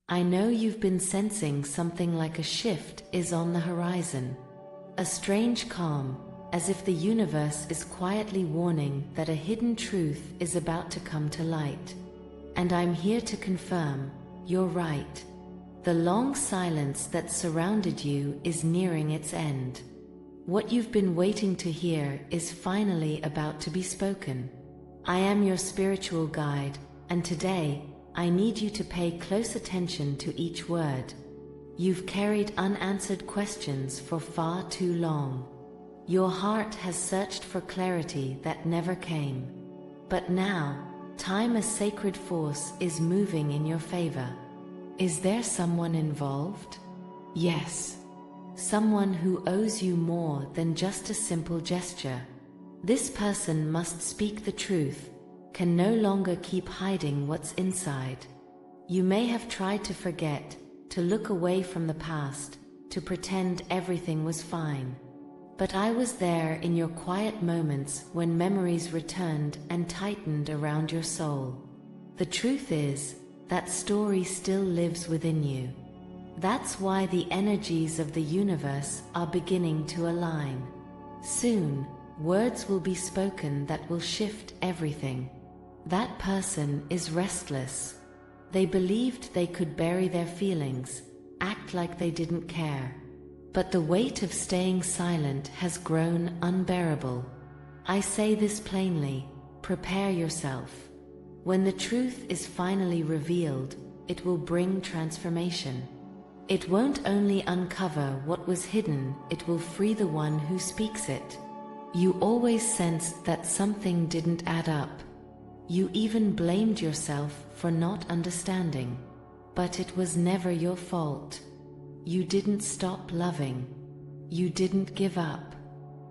I know you've been sensing something like a shift is on the horizon. A strange calm, as if the universe is quietly warning that a hidden truth is about to come to light. And I'm here to confirm, you're right. The long silence that surrounded you is nearing its end. What you've been waiting to hear is finally about to be spoken. I am your spiritual guide, and today, I need you to pay close attention to each word. You've carried unanswered questions for far too long. Your heart has searched for clarity that never came. But now, time as sacred force is moving in your favor. Is there someone involved? Yes. Someone who owes you more than just a simple gesture. This person must speak the truth, can no longer keep hiding what's inside. You may have tried to forget, to look away from the past, to pretend everything was fine. But I was there in your quiet moments when memories returned and tightened around your soul. The truth is, that story still lives within you. That's why the energies of the universe are beginning to align. Soon, words will be spoken that will shift everything. That person is restless. They believed they could bury their feelings, act like they didn't care. But the weight of staying silent has grown unbearable. I say this plainly, prepare yourself. When the truth is finally revealed, it will bring transformation. It won't only uncover what was hidden, it will free the one who speaks it. You always sensed that something didn't add up. You even blamed yourself for not understanding. But it was never your fault. You didn't stop loving. You didn't give up.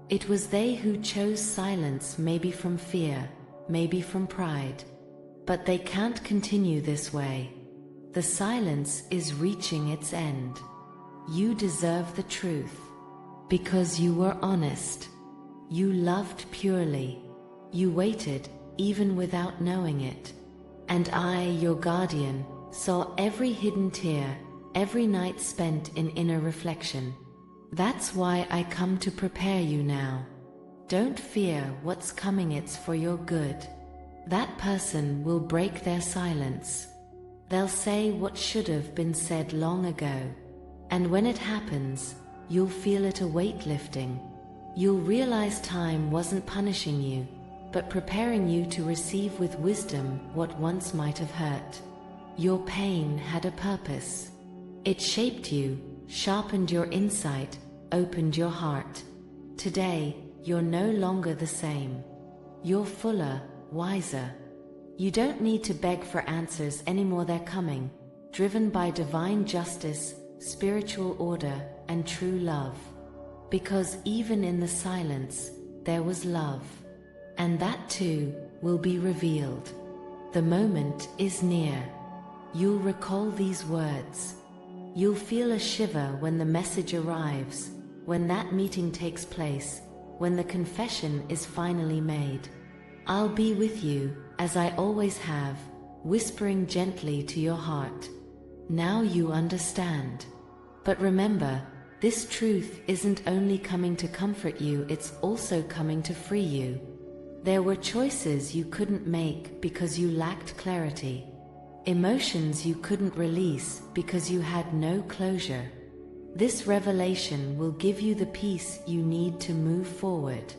It was they who chose silence, maybe from fear, maybe from pride. But they can't continue this way. The silence is reaching its end. You deserve the truth. Because you were honest. You loved purely. You waited, even without knowing it. And I, your guardian, saw every hidden tear, every night spent in inner reflection. That's why I come to prepare you now. Don't fear what's coming, it's for your good. That person will break their silence. They'll say what should have been said long ago. And when it happens, you'll feel it a weight lifting. You'll realize time wasn't punishing you, but preparing you to receive with wisdom what once might have hurt. Your pain had a purpose. It shaped you, sharpened your insight, opened your heart. Today, you're no longer the same. You're fuller, wiser. You don't need to beg for answers anymore, they're coming, driven by divine justice, spiritual order, and true love. Because even in the silence, there was love. And that too will be revealed. The moment is near. You'll recall these words. You'll feel a shiver when the message arrives, when that meeting takes place, when the confession is finally made. I'll be with you, as I always have, whispering gently to your heart. Now you understand. But remember, this truth isn't only coming to comfort you, it's also coming to free you. There were choices you couldn't make because you lacked clarity. Emotions you couldn't release because you had no closure. This revelation will give you the peace you need to move forward.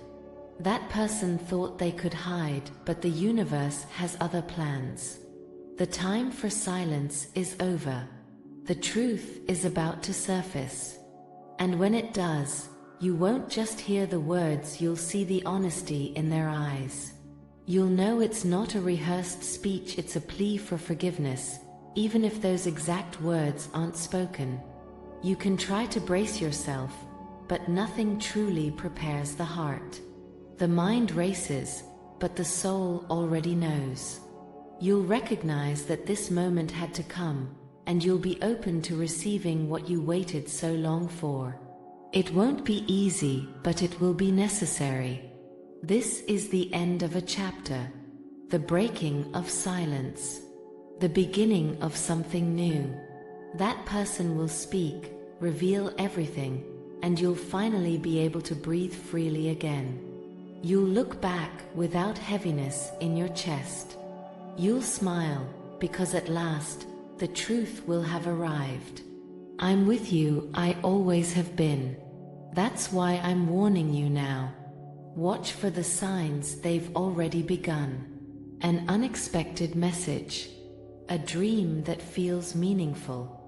That person thought they could hide, but the universe has other plans. The time for silence is over. The truth is about to surface. And when it does, you won't just hear the words, you'll see the honesty in their eyes. You'll know it's not a rehearsed speech, it's a plea for forgiveness, even if those exact words aren't spoken. You can try to brace yourself, but nothing truly prepares the heart. The mind races, but the soul already knows. You'll recognize that this moment had to come, and you'll be open to receiving what you waited so long for. It won't be easy, but it will be necessary. This is the end of a chapter, the breaking of silence, the beginning of something new. That person will speak, reveal everything, and you'll finally be able to breathe freely again. You'll look back without heaviness in your chest. You'll smile, because at last, the truth will have arrived. I'm with you, I always have been. That's why I'm warning you now. Watch for the signs, they've already begun. An unexpected message. A dream that feels meaningful.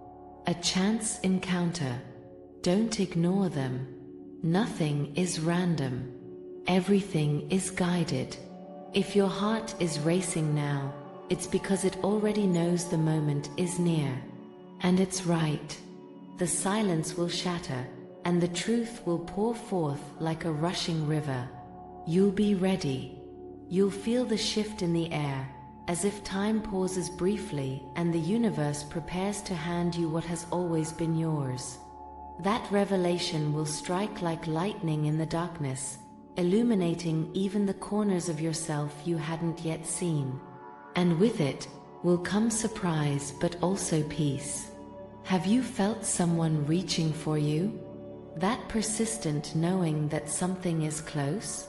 A chance encounter. Don't ignore them. Nothing is random. Everything is guided. If your heart is racing now, it's because it already knows the moment is near. And it's right. The silence will shatter, and the truth will pour forth like a rushing river. You'll be ready. You'll feel the shift in the air, as if time pauses briefly and the universe prepares to hand you what has always been yours. That revelation will strike like lightning in the darkness, illuminating even the corners of yourself you hadn't yet seen. And with it will come surprise but also peace. Have you felt someone reaching for you? That persistent knowing that something is close?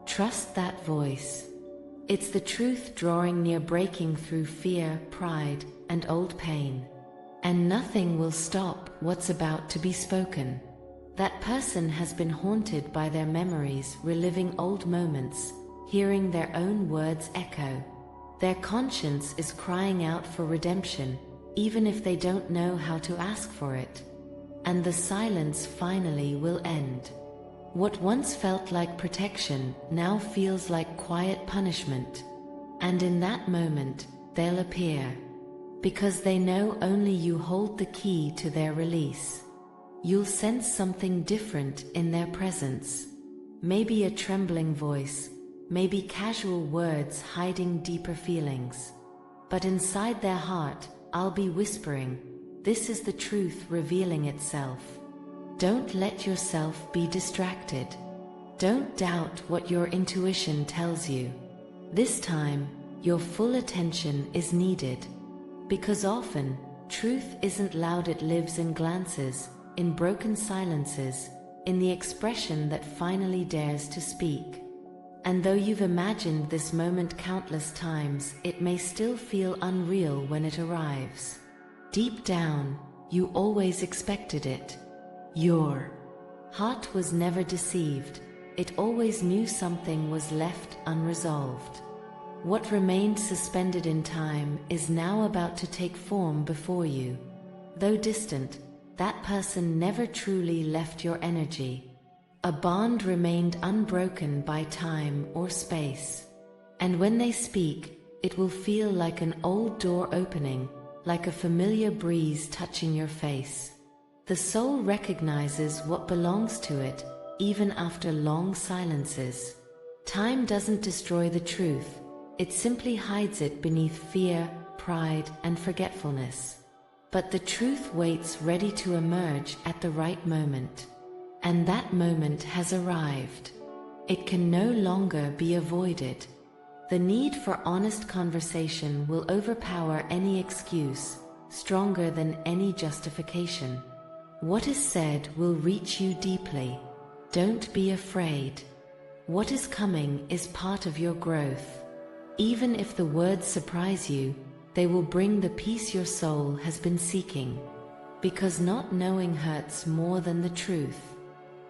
Trust that voice. It's the truth drawing near, breaking through fear, pride, and old pain. And nothing will stop what's about to be spoken. That person has been haunted by their memories, reliving old moments, hearing their own words echo. Their conscience is crying out for redemption, even if they don't know how to ask for it. And the silence finally will end. What once felt like protection now feels like quiet punishment. And in that moment, they'll appear. Because they know only you hold the key to their release. You'll sense something different in their presence. Maybe a trembling voice, maybe casual words hiding deeper feelings. But inside their heart, I'll be whispering, this is the truth revealing itself. Don't let yourself be distracted. Don't doubt what your intuition tells you. This time, your full attention is needed. Because often, truth isn't loud, it lives in glances, in broken silences, in the expression that finally dares to speak. And though you've imagined this moment countless times, it may still feel unreal when it arrives. Deep down, you always expected it. Your heart was never deceived. It always knew something was left unresolved. What remained suspended in time is now about to take form before you. Though distant, that person never truly left your energy. A bond remained unbroken by time or space. And when they speak, it will feel like an old door opening, like a familiar breeze touching your face. The soul recognizes what belongs to it, even after long silences. Time doesn't destroy the truth. It simply hides it beneath fear, pride, and forgetfulness. But the truth waits ready to emerge at the right moment. And that moment has arrived. It can no longer be avoided. The need for honest conversation will overpower any excuse, stronger than any justification. What is said will reach you deeply. Don't be afraid. What is coming is part of your growth. Even if the words surprise you, they will bring the peace your soul has been seeking. Because not knowing hurts more than the truth.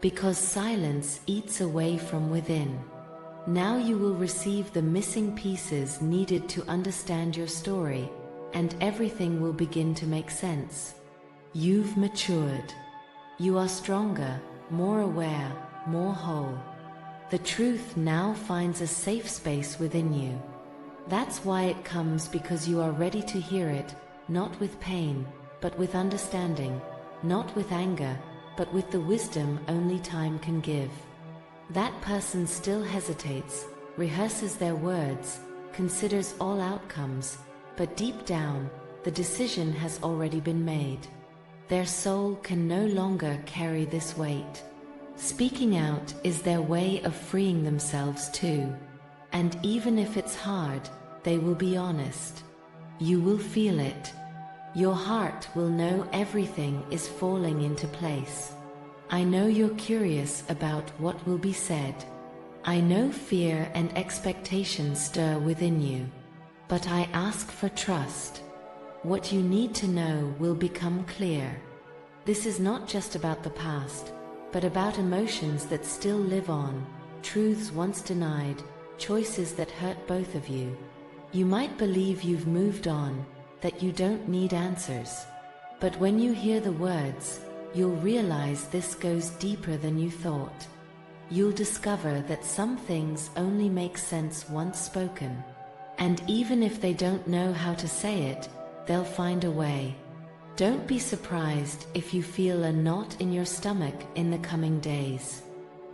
Because silence eats away from within. Now you will receive the missing pieces needed to understand your story, and everything will begin to make sense. You've matured. You are stronger, more aware, more whole. The truth now finds a safe space within you. That's why it comes, because you are ready to hear it, not with pain, but with understanding, not with anger, but with the wisdom only time can give. That person still hesitates, rehearses their words, considers all outcomes, but deep down, the decision has already been made. Their soul can no longer carry this weight. Speaking out is their way of freeing themselves too. And even if it's hard, they will be honest. You will feel it. Your heart will know everything is falling into place. I know you're curious about what will be said. I know fear and expectation stir within you. But I ask for trust. What you need to know will become clear. This is not just about the past, but about emotions that still live on, truths once denied, choices that hurt both of you. You might believe you've moved on, that you don't need answers. But when you hear the words, you'll realize this goes deeper than you thought. You'll discover that some things only make sense once spoken. And even if they don't know how to say it, they'll find a way. Don't be surprised if you feel a knot in your stomach in the coming days.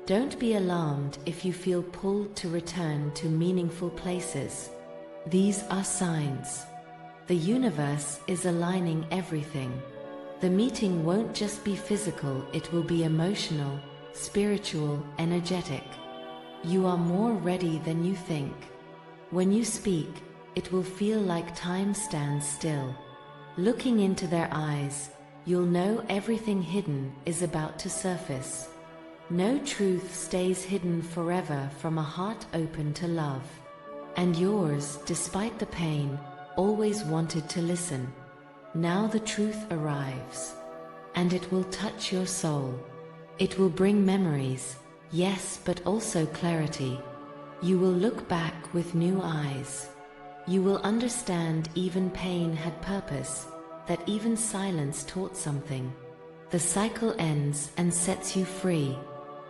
Don't be alarmed if you feel pulled to return to meaningful places. These are signs. The universe is aligning everything. The meeting won't just be physical, it will be emotional, spiritual, energetic. You are more ready than you think. When you speak, it will feel like time stands still. Looking into their eyes, you'll know everything hidden is about to surface. No truth stays hidden forever from a heart open to love. And yours, despite the pain, always wanted to listen. Now the truth arrives. And it will touch your soul. It will bring memories, yes, but also clarity. You will look back with new eyes. You will understand even pain had purpose, that even silence taught something. The cycle ends and sets you free.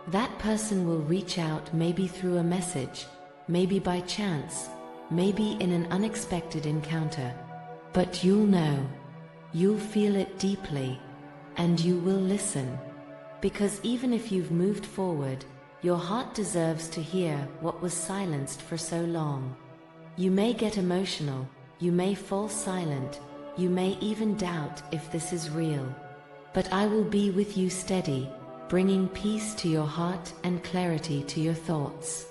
That person will reach out, maybe through a message, maybe by chance, maybe in an unexpected encounter. But you'll know. You'll feel it deeply, and you will listen. Because even if you've moved forward, your heart deserves to hear what was silenced for so long. You may get emotional, you may fall silent, you may even doubt if this is real. But I will be with you steady, bringing peace to your heart and clarity to your thoughts.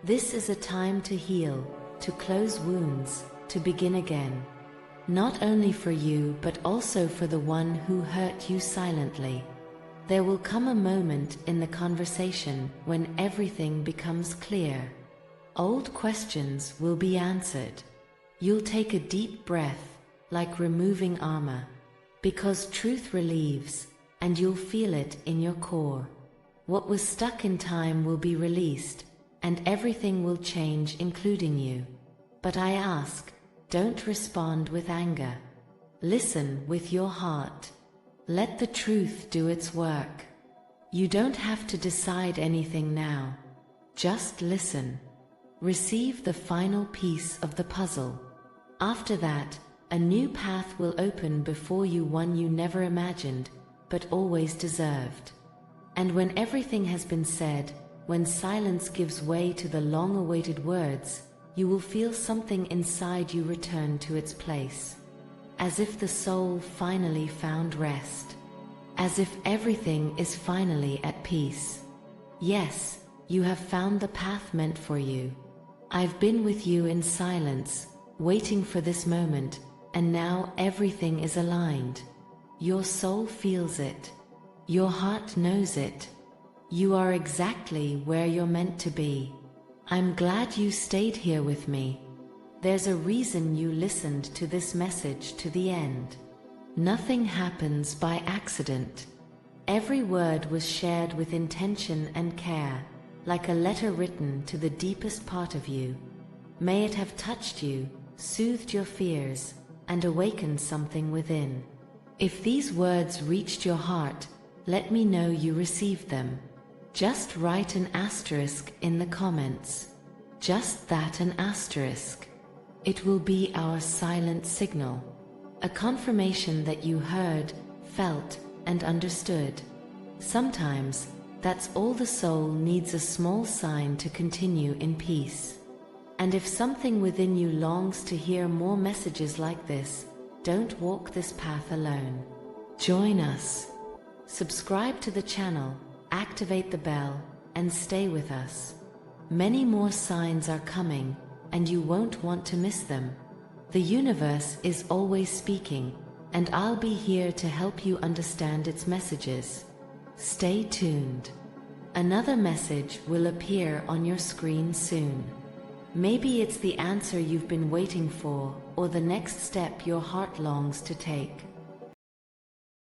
This is a time to heal, to close wounds, to begin again. Not only for you, but also for the one who hurt you silently. There will come a moment in the conversation when everything becomes clear. Old questions will be answered. You'll take a deep breath, like removing armor, because truth relieves, and you'll feel it in your core. What was stuck in time will be released, and everything will change, including you. But I ask, don't respond with anger. Listen with your heart. Let the truth do its work. You don't have to decide anything now. Just listen. Receive the final piece of the puzzle. After that, a new path will open before you, one you never imagined, but always deserved. And when everything has been said, when silence gives way to the long-awaited words, you will feel something inside you return to its place. As if the soul finally found rest. As if everything is finally at peace. Yes, you have found the path meant for you. I've been with you in silence, waiting for this moment, and now everything is aligned. Your soul feels it. Your heart knows it. You are exactly where you're meant to be. I'm glad you stayed here with me. There's a reason you listened to this message to the end. Nothing happens by accident. Every word was shared with intention and care, like a letter written to the deepest part of you. May it have touched you, soothed your fears, and awakened something within. If these words reached your heart, let me know you received them. Just write an asterisk in the comments. Just that, an asterisk. It will be our silent signal. A confirmation that you heard, felt, and understood. Sometimes, that's all the soul needs, a small sign to continue in peace. And if something within you longs to hear more messages like this, don't walk this path alone. Join us. Subscribe to the channel, activate the bell, and stay with us. Many more signs are coming, and you won't want to miss them. The universe is always speaking, and I'll be here to help you understand its messages. Stay tuned. Another message will appear on your screen soon. Maybe it's the answer you've been waiting for, or the next step your heart longs to take.